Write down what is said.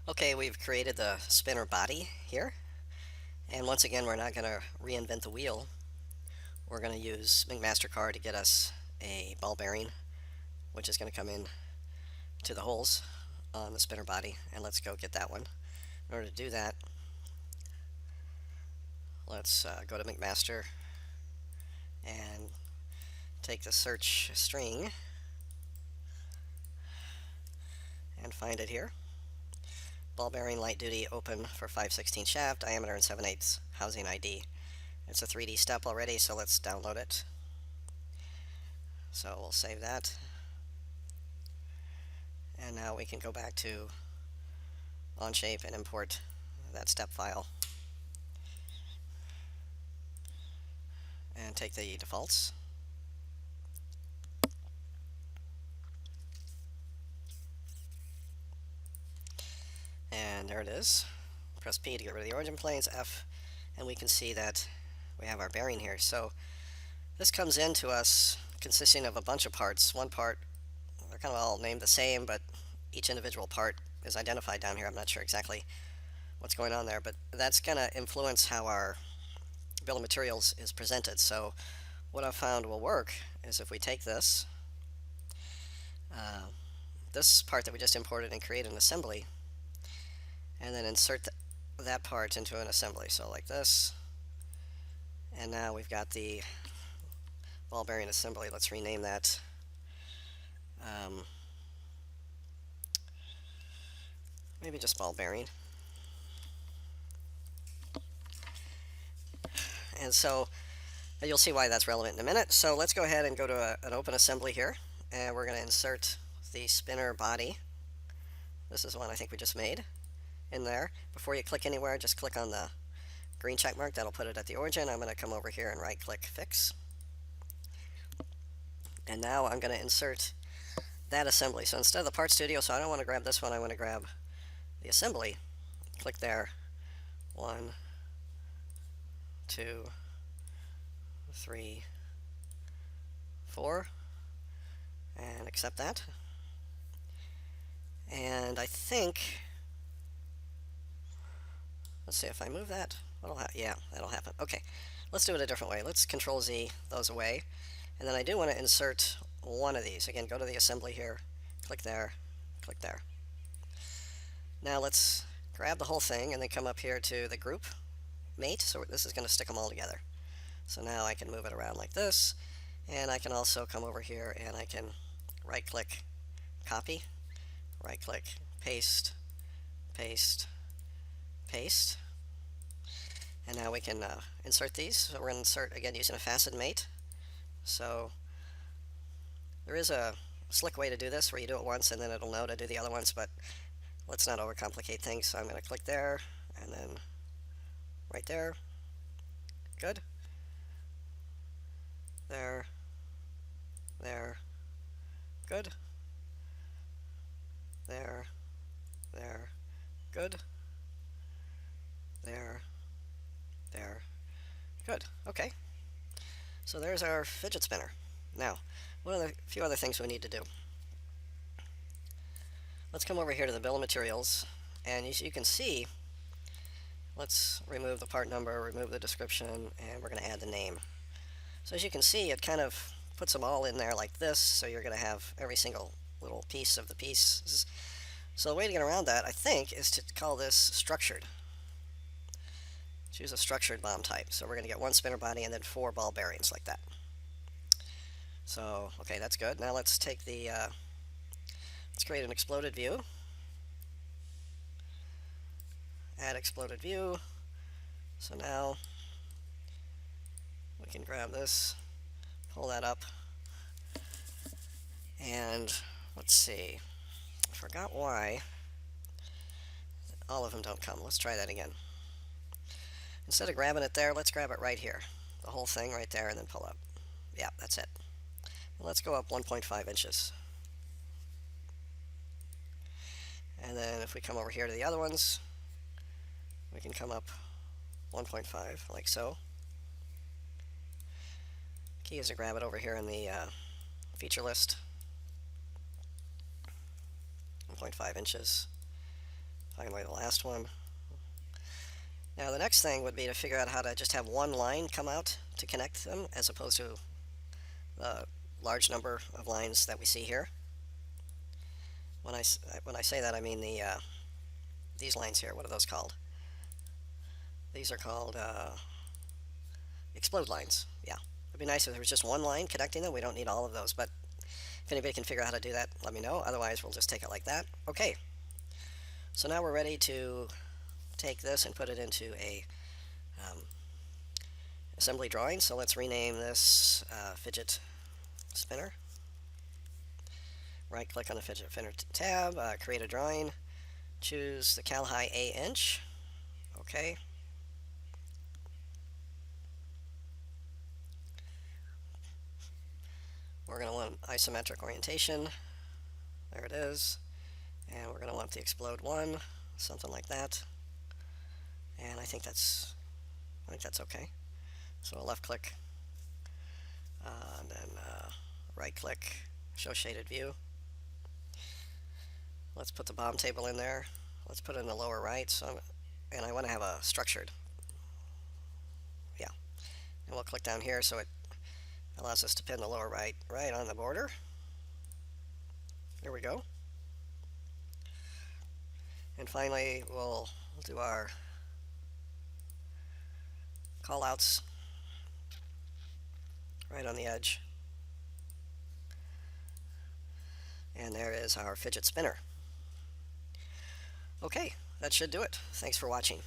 Okay, we've created the spinner body here, and once again we're not going to reinvent the wheel. We're going to use McMaster-Carr to get us a ball bearing, which is going to come in to the holes on the spinner body, and let's go get that one. In order to do that, let's go to McMaster and take the search string and find it here. Ball bearing light duty open for 5/16 shaft, diameter and 7/8 housing ID. It's a 3D step already, so let's download it. So we'll save that. And now we can go back to Onshape and import that step file and take the defaults. And there it is. Press P to get rid of the origin planes, F, and we can see that we have our bearing here. So this comes into us consisting of a bunch of parts. One part, they're kind of all named the same, but each individual part is identified down here. I'm not sure exactly what's going on there, but that's going to influence how our bill of materials is presented. So what I've found will work is if we take this, this part that we just imported and create an assembly, and then insert that part into an assembly. So like this, and now we've got the ball bearing assembly. Let's rename that maybe just ball bearing. And so you'll see why that's relevant in a minute. So let's go ahead and go to an open assembly here, and we're going to insert the spinner body. This is one I think we just made in there. Before you click anywhere, just click on the green check mark. That'll put it at the origin. I'm going to come over here and right click Fix. And now I'm going to insert that assembly. So instead of the Part Studio, so I don't want to grab this one, I want to grab the assembly. Click there. 1, 2, 3, 4, and accept that. And I think, let's see if I move that. Yeah, that'll happen. Okay, let's do it a different way. Let's Control Z those away. And then I do want to insert one of these. Again, go to the assembly here, click there, click there. Now let's grab the whole thing and then come up here to the group mate. So this is going to stick them all together. So now I can move it around like this, and I can also come over here and I can right click copy, right click paste, paste, paste. And now we can insert these. So we're going to insert again using a facet mate. So there is a slick way to do this where you do it once and then it'll know to do the other ones, but let's not overcomplicate things. So I'm going to click there and then right there. Good. There. There. Good. There. There. Good. There. There. Good. Okay. So there's our fidget spinner. Now, one of the few other things we need to do. Let's come over here to the bill of materials, and you can see, let's remove the part number, remove the description, and we're going to add the name. So as you can see, it kind of puts them all in there like this, so you're going to have every single little piece of the pieces. So the way to get around that, I think, is to call this structured. Choose a structured BOM type. So we're going to get one spinner body and then 4 ball bearings like that. So, okay, that's good. Now let's take the, let's create an exploded view. Add exploded view. So now we can grab this, pull that up, and let's see. I forgot why all of them don't come. Let's try that again. Instead of grabbing it there, let's grab it right here. The whole thing right there and then pull up. Yeah, that's it. Let's go up 1.5 inches. And then if we come over here to the other ones, we can come up 1.5 like so. Key is to grab it over here in the feature list. 1.5 inches. Finally, the last one. Now, the next thing would be to figure out how to just have one line come out to connect them, as opposed to the large number of lines that we see here. When I say that, I mean these lines here. What are those called? These are called explode lines. Yeah, it'd be nice if there was just one line connecting them. We don't need all of those, but if anybody can figure out how to do that, let me know. Otherwise, we'll just take it like that. Okay, so now we're ready to take this and put it into a assembly drawing. So let's rename this fidget spinner. Right click on the fidget spinner tab, create a drawing, choose the cal high A inch. Okay. We're going to want isometric orientation. There it is. And we're going to want the explode one, something like that. And I think that's okay. So a left click, and then right click, show shaded view. Let's put the bomb table in there. Let's put it in the lower right. And I want to have a structured. Yeah. And we'll click down here so it allows us to pin the lower right on the border. There we go. And finally, we'll do our callouts right on the edge. And there is our fidget spinner. Okay, that should do it. Thanks for watching.